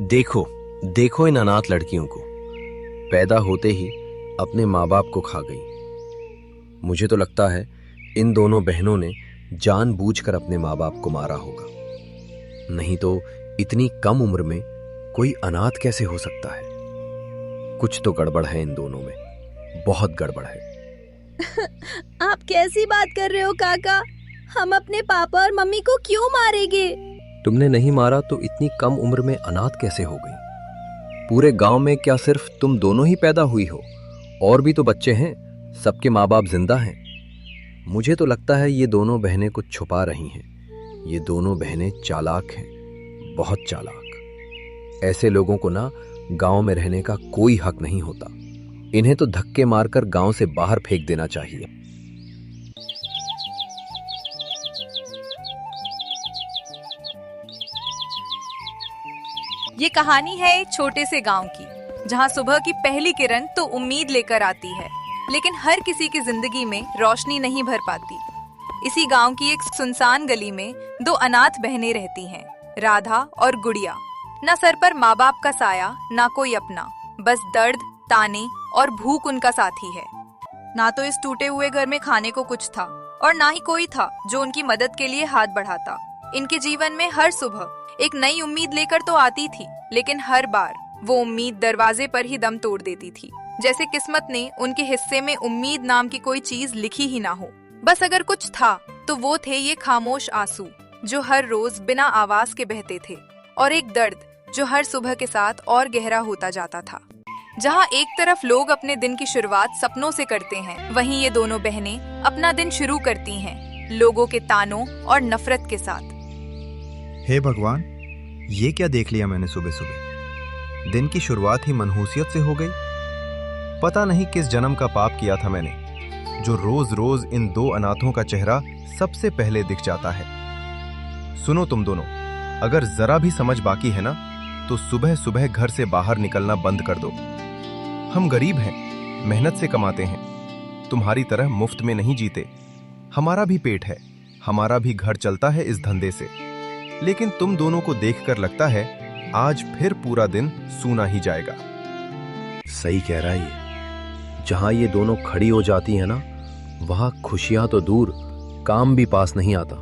देखो देखो इन अनाथ लड़कियों को, पैदा होते ही अपने माँ बाप को खा गई। मुझे तो लगता है इन दोनों बहनों ने जानबूझकर अपने माँ बाप को मारा होगा, नहीं तो इतनी कम उम्र में कोई अनाथ कैसे हो सकता है। कुछ तो गड़बड़ है इन दोनों में, बहुत गड़बड़ है। आप कैसी बात कर रहे हो काका? हम अपने पापा और मम्मी को क्यों मारेंगे? तुमने नहीं मारा तो इतनी कम उम्र में अनाथ कैसे हो गई? पूरे गांव में क्या सिर्फ तुम दोनों ही पैदा हुई हो? और भी तो बच्चे हैं, सबके माँ बाप जिंदा हैं। मुझे तो लगता है ये दोनों बहनें कुछ छुपा रही हैं। ये दोनों बहनें चालाक हैं, बहुत चालाक। ऐसे लोगों को ना गांव में रहने का कोई हक नहीं होता। इन्हें तो धक्के मारकर गांव से बाहर फेंक देना चाहिए। ये कहानी है एक छोटे से गांव की, जहां सुबह की पहली किरण तो उम्मीद लेकर आती है, लेकिन हर किसी की जिंदगी में रोशनी नहीं भर पाती। इसी गांव की एक सुनसान गली में दो अनाथ बहनें रहती हैं, राधा और गुड़िया। न सर पर माँ बाप का साया, ना कोई अपना, बस दर्द, ताने और भूख उनका साथी है। ना तो इस टूटे हुए घर में खाने को कुछ था और ना ही कोई था जो उनकी मदद के लिए हाथ बढ़ाता। इनके जीवन में हर सुबह एक नई उम्मीद लेकर तो आती थी, लेकिन हर बार वो उम्मीद दरवाजे पर ही दम तोड़ देती थी, जैसे किस्मत ने उनके हिस्से में उम्मीद नाम की कोई चीज लिखी ही ना हो। बस अगर कुछ था तो वो थे ये खामोश आंसू जो हर रोज बिना आवाज के बहते थे, और एक दर्द जो हर सुबह के साथ और गहरा होता जाता था। जहाँ एक तरफ लोग अपने दिन की शुरुआत सपनों से करते हैं, वहीं ये दोनों बहनें अपना दिन शुरू करती हैं लोगों के तानों और नफरत के साथ। हे भगवान, ये क्या देख लिया मैंने सुबह सुबह। दिन की शुरुआत ही मनहूसियत से हो गई। पता नहीं किस जन्म का पाप किया था मैंने, जो रोज रोज इन दो अनाथों का चेहरा सबसे पहले दिख जाता है। सुनो तुम दोनों, अगर जरा भी समझ बाकी है ना, तो सुबह सुबह घर से बाहर निकलना बंद कर दो। हम गरीब हैं, मेहनत से कमाते हैं, तुम्हारी तरह मुफ्त में नहीं जीते। हमारा भी पेट है, हमारा भी घर चलता है इस धंधे से। लेकिन तुम दोनों को देखकर लगता है आज फिर पूरा दिन सूना ही जाएगा। सही कह रहा है ये। जहां ये दोनों खड़ी हो जाती है ना, वहां खुशियां तो दूर, काम भी पास नहीं आता।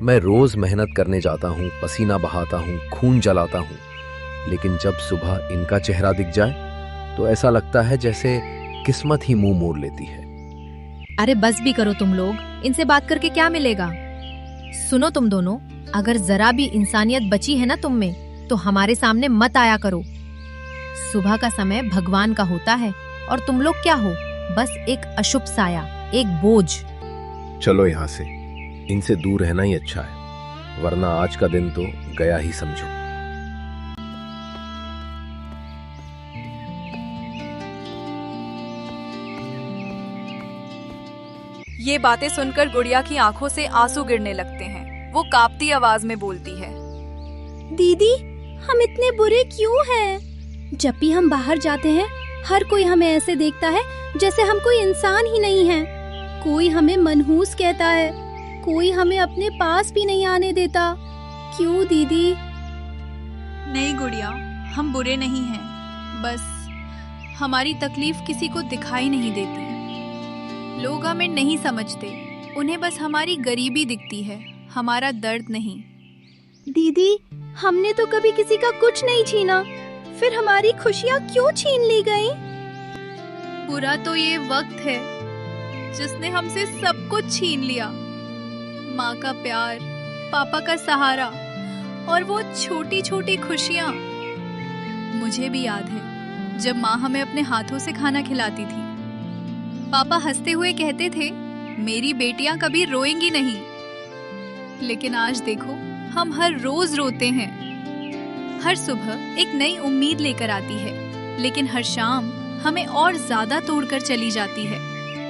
मैं रोज मेहनत करने जाता हूं, पसीना बहाता हूं, खून जलाता हूं, लेकिन जब सुबह इनका चेहरा दिख जाए तो ऐसा लगता है जैसे किस्मत ही मुंह मोड़ लेती है। अरे बस भी करो तुम लोग, इनसे बात करके क्या मिलेगा? सुनो तुम दोनों, अगर जरा भी इंसानियत बची है ना तुम में, तो हमारे सामने मत आया करो। सुबह का समय भगवान का होता है और तुम लोग क्या हो, बस एक अशुभ साया, एक बोझ। चलो यहाँ से, इनसे दूर रहना ही अच्छा है, वरना आज का दिन तो गया ही समझो। ये बातें सुनकर गुड़िया की आंखों से आंसू गिरने लगते हैं। वो कांपती आवाज में बोलती है, दीदी, हम इतने बुरे क्यों हैं? जब भी हम बाहर जाते हैं, हर कोई हमें ऐसे देखता है जैसे हम कोई इंसान ही नहीं हैं। कोई हमें मनहूस कहता है, कोई हमें अपने पास भी नहीं आने देता। क्यों दीदी? नहीं गुड़िया, हम बुरे नहीं हैं, बस हमारी तकलीफ किसी को दिखाई नहीं देती। लोग हमें नहीं समझते, उन्हें बस हमारी गरीबी दिखती है, हमारा दर्द नहीं। दीदी, हमने तो कभी किसी का कुछ नहीं छीना, फिर हमारी खुशियाँ क्यों छीन ली गई? बुरा तो ये वक्त है जिसने हमसे सब कुछ छीन लिया। माँ का प्यार, पापा का सहारा और वो छोटी छोटी खुशियाँ। मुझे भी याद है जब माँ हमें अपने हाथों से खाना खिलाती थी। पापा हंसते हुए कहते थे, मेरी बेटियां कभी रोएंगी नहीं। लेकिन आज देखो, हम हर रोज रोते हैं। हर सुबह एक नई उम्मीद लेकर आती है, लेकिन हर शाम हमें और ज्यादा तोड़कर चली जाती है।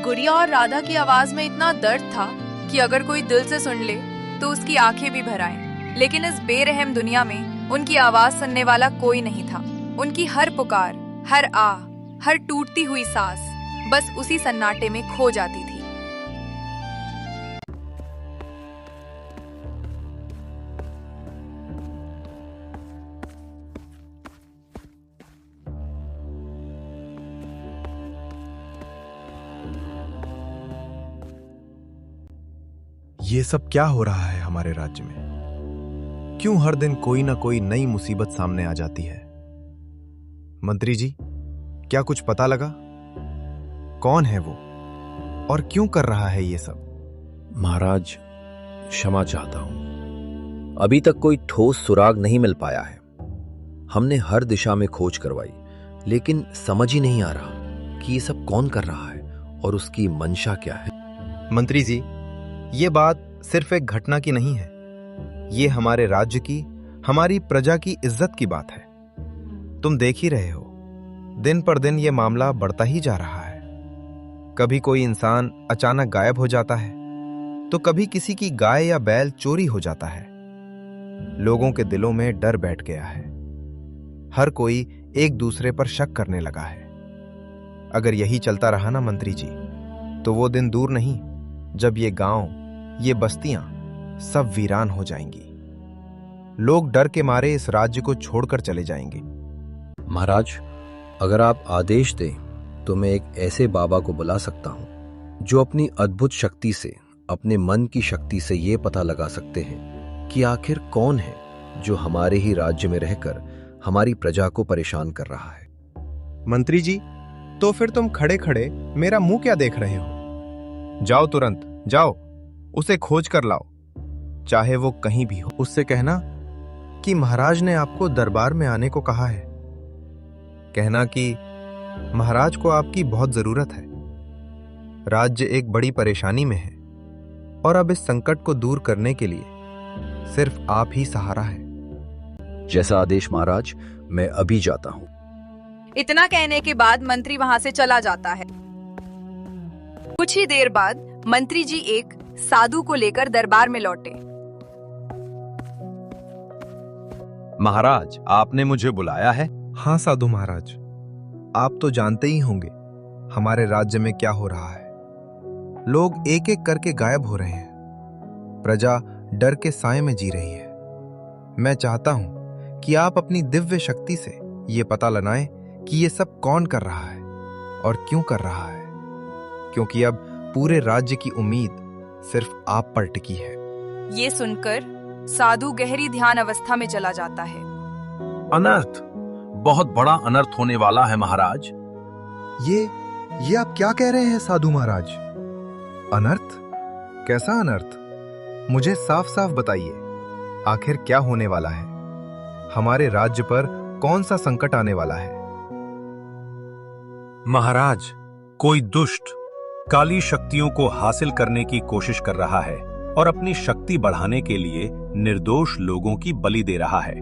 गुड़िया और राधा की आवाज में इतना दर्द था कि अगर कोई दिल से सुन ले तो उसकी आंखें भी भर आएं। लेकिन इस बेरहम दुनिया में उनकी आवाज सुनने वाला कोई नहीं था। उनकी हर पुकार, हर आह, हर टूटती हुई सांस बस उसी सन्नाटे में खो जाती थी। ये सब क्या हो रहा है हमारे राज्य में? क्यों हर दिन कोई ना कोई नई मुसीबत सामने आ जाती है? मंत्री जी, क्या कुछ पता लगा? कौन है वो और क्यों कर रहा है ये सब? महाराज, क्षमा चाहता हूं। अभी तक कोई ठोस सुराग नहीं मिल पाया है। हमने हर दिशा में खोज करवाई, लेकिन समझ ही नहीं आ रहा कि ये सब कौन कर रहा है और उसकी मंशा क्या है। मंत्री जी, ये बात सिर्फ एक घटना की नहीं है। ये हमारे राज्य की, हमारी प्रजा की इज्जत की बात है। तुम देख ही रहे हो, दिन पर दिन ये मामला बढ़ता ही जा रहा है। कभी कोई इंसान अचानक गायब हो जाता है, तो कभी किसी की गाय या बैल चोरी हो जाता है। लोगों के दिलों में डर बैठ गया है। हर कोई एक दूसरे पर शक करने लगा है। अगर यही चलता रहा ना मंत्री जी, तो वो दिन दूर नहीं जब ये गांव, ये बस्तियां सब वीरान हो जाएंगी। लोग डर के मारे इस राज्य को छोड़कर चले जाएंगे। महाराज, अगर आप आदेश दें तो मैं एक ऐसे बाबा को बुला सकता हूं जो अपनी अद्भुत शक्ति से, अपने मन की शक्ति से ये पता लगा सकते हैं कि आखिर कौन है जो हमारे ही राज्य में रहकर हमारी प्रजा को परेशान कर रहा है। मंत्री जी, तो फिर तुम खड़े खड़े मेरा मुंह क्या देख रहे हो? जाओ, तुरंत जाओ, उसे खोज कर लाओ, चाहे वो कहीं भी हो। उससे कहना कि महाराज ने आपको दरबार में आने को कहा है। कहना कि महाराज को आपकी बहुत जरूरत है। राज्य एक बड़ी परेशानी में है और अब इस संकट को दूर करने के लिए सिर्फ आप ही सहारा है। जैसा आदेश महाराज, मैं अभी जाता हूं। इतना कहने के बाद मंत्री वहां से चला जाता है। कुछ ही देर बाद मंत्री जी एक साधु को लेकर दरबार में लौटे। महाराज, आपने मुझे बुलाया है? हाँ साधु महाराज, आप तो जानते ही होंगे हमारे राज्य में क्या हो रहा है। लोग एक एक करके गायब हो रहे हैं। प्रजा डर के साए में जी रही है। मैं चाहता हूं कि आप अपनी दिव्य शक्ति से ये पता लगाएं कि ये सब कौन कर रहा है और क्यों कर रहा है, क्योंकि अब पूरे राज्य की उम्मीद सिर्फ आप पर टिकी है। ये सुनकर साधु गहरी ध्यान अवस्था में चला जाता है। अनर्थ, बहुत बड़ा अनर्थ होने वाला है महाराज। ये आप क्या कह रहे हैं साधु महाराज? अनर्थ? कैसा अनर्थ? मुझे साफ साफ बताइए, आखिर क्या होने वाला है? हमारे राज्य पर कौन सा संकट आने वाला है? महाराज, कोई दुष्ट काली शक्तियों को हासिल करने की कोशिश कर रहा है और अपनी शक्ति बढ़ाने के लिए निर्दोष लोगों की बलि दे रहा है।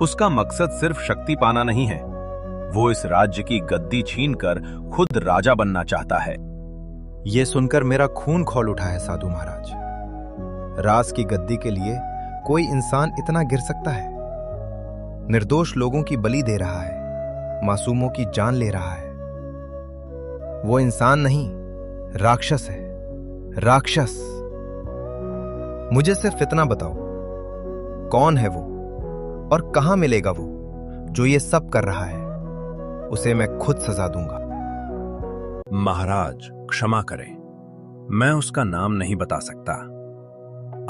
उसका मकसद सिर्फ शक्ति पाना नहीं है, वो इस राज्य की गद्दी छीनकर खुद राजा बनना चाहता है। यह सुनकर मेरा खून खौल उठा है साधु महाराज। राज की गद्दी के लिए कोई इंसान इतना गिर सकता है? निर्दोष लोगों की बलि दे रहा है, मासूमों की जान ले रहा है। वो इंसान नहीं, राक्षस है, राक्षस। मुझे सिर्फ इतना बताओ, कौन है वो और कहां मिलेगा वो जो ये सब कर रहा है? उसे मैं खुद सजा दूंगा। महाराज, क्षमा करें, मैं उसका नाम नहीं बता सकता।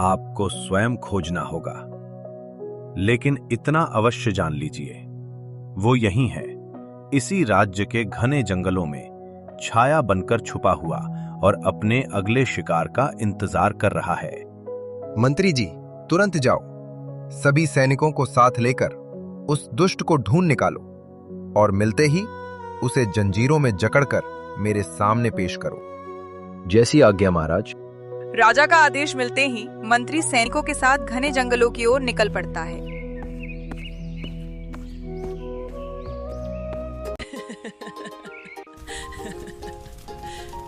आपको स्वयं खोजना होगा। लेकिन इतना अवश्य जान लीजिए, वो यही है, इसी राज्य के घने जंगलों में छाया बनकर छुपा हुआ और अपने अगले शिकार का इंतजार कर रहा है। मंत्री जी, तुरंत जाओ, सभी सैनिकों को साथ लेकर उस दुष्ट को ढूंढ निकालो और मिलते ही उसे जंजीरों में जकड़कर मेरे सामने पेश करो। जैसी आज्ञा महाराज। राजा का आदेश मिलते ही मंत्री सैनिकों के साथ घने जंगलों की ओर निकल पड़ता है।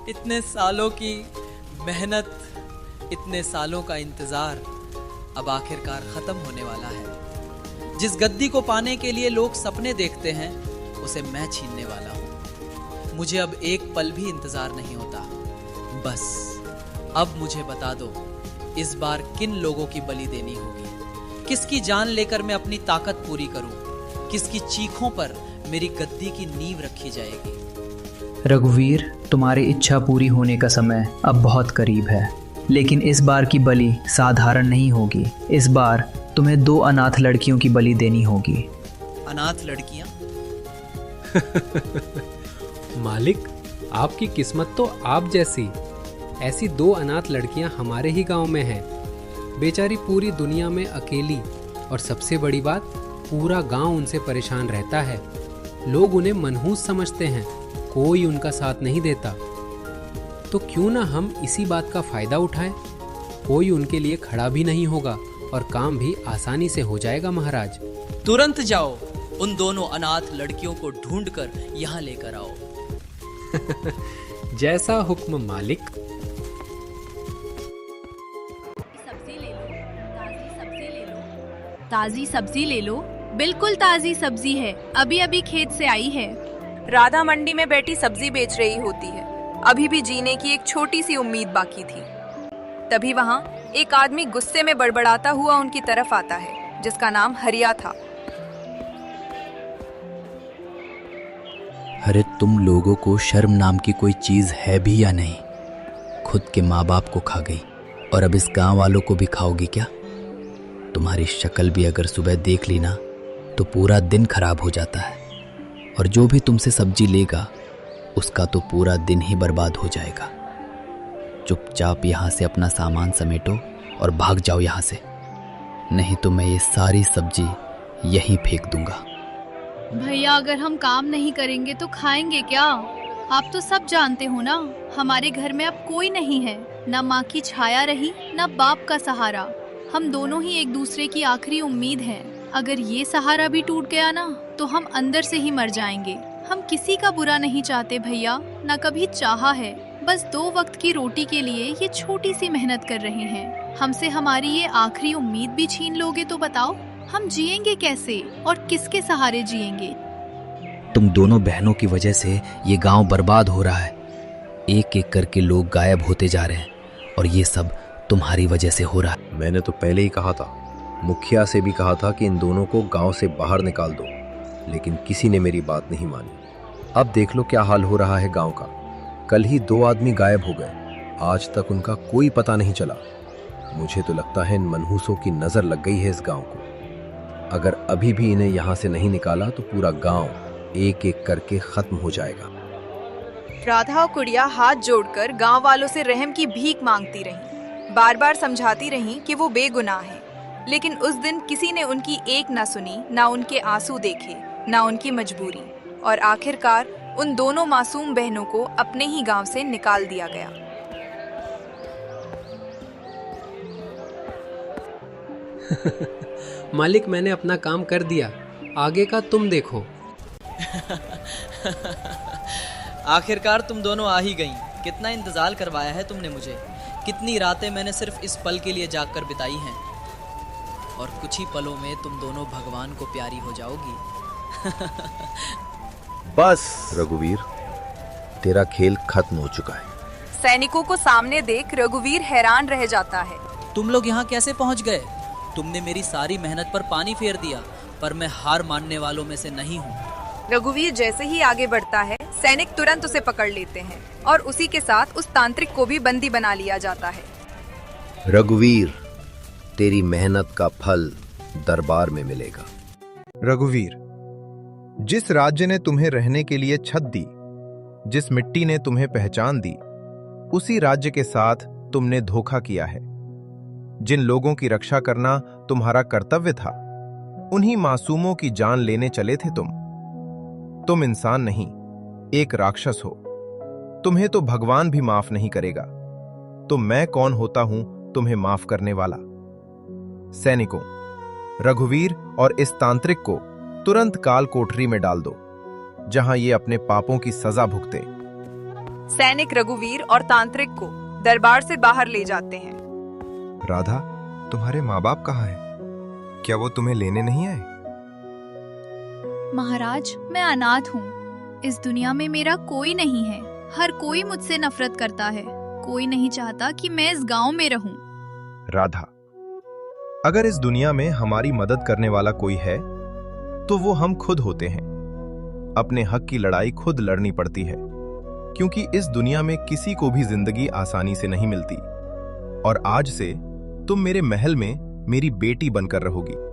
इतने सालों की मेहनत, इतने सालों का इंतजार अब आखिरकार खत्म होने वाला है। जिस गद्दी को पाने के लिए लोग सपने देखते हैं, उसे मैं छीनने वाला हूं। मुझे अब एक पल भी इंतजार नहीं होता। बस अब मुझे बता दो, इस बार किन लोगों की बलि देनी होगी? किसकी जान लेकर मैं अपनी ताकत पूरी करूं? किसकी चीखों पर मेरी गद्दी की नींव रखी जाएगी? रघुवीर, तुम्हारी इच्छा पूरी होने का समय अब बहुत करीब है। लेकिन इस बार की बलि साधारण नहीं होगी। इस बार तुम्हें 2 अनाथ लड़कियों की बलि देनी होगी। अनाथ लड़कियां? मालिक, आपकी किस्मत तो आप जैसी। ऐसी 2 अनाथ लड़कियां हमारे ही गांव में हैं। बेचारी पूरी दुनिया में अकेली, और सबसे बड़ी बात, पूरा गांव उनसे परेशान रहता है। लोग उन्हें मनहूस समझते हैं, कोई उनका साथ नहीं देता। तो क्यों ना हम इसी बात का फायदा उठाएं? कोई उनके लिए खड़ा भी नहीं होगा और काम भी आसानी से हो जाएगा महाराज। तुरंत जाओ, उन दोनों अनाथ लड़कियों को ढूंढकर यहाँ लेकर आओ। जैसा हुक्म मालिक। सब्जी ले लो, ताजी सब्जी ले लो। ताजी सब्जी ले लो, बिल्कुल ताजी सब्जी है, अभी अभी खेत से आई है। राधा मंडी में बैठी सब्जी बेच रही होती है। अभी भी जीने की एक छोटी सी उम्मीद बाकी थी। तभी वहाँ एक आदमी गुस्से में बड़बड़ाता हुआ उनकी तरफ आता है, जिसका नाम हरिया था। अरे तुम लोगों को शर्म नाम की कोई चीज है भी या नहीं? खुद के माँ बाप को खा गई और अब इस गांव वालों को भी खाओगी क्या? तुम्हारी शक्ल भी अगर सुबह देख ली ना तो पूरा दिन खराब हो जाता है, और जो भी तुमसे सब्जी लेगा उसका तो पूरा दिन ही बर्बाद हो जाएगा। चुपचाप यहाँ से अपना सामान समेटो और भाग जाओ यहाँ से, नहीं तो मैं ये सारी सब्जी यहीं फेंक दूंगा। भैया, अगर हम काम नहीं करेंगे तो खाएंगे क्या? आप तो सब जानते हो ना, हमारे घर में अब कोई नहीं है, ना माँ की छाया रही ना बाप का सहारा। हम दोनों ही एक दूसरे की आखिरी उम्मीद हैं। अगर ये सहारा भी टूट गया ना तो हम अंदर से ही मर जाएंगे। हम किसी का बुरा नहीं चाहते भैया, ना कभी चाहा है। बस 2 वक्त की रोटी के लिए ये छोटी सी मेहनत कर रहे हैं। हमसे हमारी ये आखिरी उम्मीद भी छीन लोगे तो बताओ, हम जिएंगे कैसे और किसके सहारे जिएंगे? तुम दोनों बहनों की वजह से ये गांव बर्बाद हो रहा है। एक एक करके लोग गायब होते जा रहे हैं, और ये सब तुम्हारी वजह से हो रहा है। मैंने तो पहले ही कहा था, मुखिया से भी कहा था कि इन दोनों को गांव से बाहर निकाल दो, लेकिन किसी ने मेरी बात नहीं मानी। अब देख लो क्या हाल हो रहा है गांव का। कल ही 2 आदमी गायब हो गए, आज तक उनका कोई पता नहीं चला। मुझे तो लगता है इन मनहूसों की नजर लग गई है इस गांव को। अगर अभी भी इन्हें यहाँ से नहीं निकाला तो पूरा गांव एक एक करके खत्म हो जाएगा। राधा और कुड़िया हाथ जोड़कर गांव वालों से रहम की भीख मांगती रहीं, बार बार समझाती रहीं कि वो बेगुनाह हैं। लेकिन उस दिन किसी ने उनकी एक ना सुनी, ना उनके आंसू देखे, ना उनकी मजबूरी, और आखिरकार उन दोनों मासूम बहनों को अपने ही गांव से निकाल दिया गया। मालिक, मैंने अपना काम कर दिया, आगे का तुम देखो। आखिरकार तुम दोनों आ ही गईं। कितना इंतजार करवाया है तुमने मुझे। कितनी रातें मैंने सिर्फ इस पल के लिए जागकर बिताई हैं, और कुछ ही पलों में तुम दोनों भगवान को प्यारी हो जाओगी। बस रघुवीर, तेरा खेल खत्म हो चुका है। सैनिकों को सामने देख रघुवीर हैरान रह जाता है। तुम लोग यहाँ कैसे पहुँच गए? तुमने मेरी सारी मेहनत पर पानी फेर दिया, पर मैं हार मानने वालों में से नहीं हूँ। रघुवीर जैसे ही आगे बढ़ता है, सैनिक तुरंत उसे पकड़ लेते हैं और उसी के साथ उस तांत्रिक को भी बंदी बना लिया जाता है। रघुवीर, तेरी मेहनत का फल दरबार में मिलेगा। रघुवीर, जिस राज्य ने तुम्हें रहने के लिए छत दी, जिस मिट्टी ने तुम्हें पहचान दी, उसी राज्य के साथ तुमने धोखा किया है। जिन लोगों की रक्षा करना तुम्हारा कर्तव्य था, उन्हीं मासूमों की जान लेने चले थे तुम इंसान नहीं, एक राक्षस हो। तुम्हें तो भगवान भी माफ नहीं करेगा, तो मैं कौन होता हूं तुम्हें माफ करने वाला? सैनिकों, रघुवीर और इस तांत्रिक को तुरंत काल कोठरी में डाल दो, जहां ये अपने पापों की सजा भुगते। सैनिक रघुवीर और तांत्रिक को दरबार से बाहर ले जाते हैं। राधा, तुम्हारे माँ बाप कहाँ हैं? क्या वो तुम्हें लेने नहीं आए? महाराज, मैं अनाथ हूँ। इस दुनिया में मेरा कोई नहीं है। हर कोई मुझसे नफरत करता है। कोई नहीं चाहता कि मैं इस गांव में रहूं। राधा, अगर इस दुनिया में हमारी मदद करने वाला कोई है तो वो हम खुद होते हैं। अपने हक की लड़ाई खुद लड़नी पड़ती है, क्योंकि इस दुनिया में किसी को भी जिंदगी आसानी से नहीं मिलती। और आज से तुम मेरे महल में मेरी बेटी बनकर रहोगी।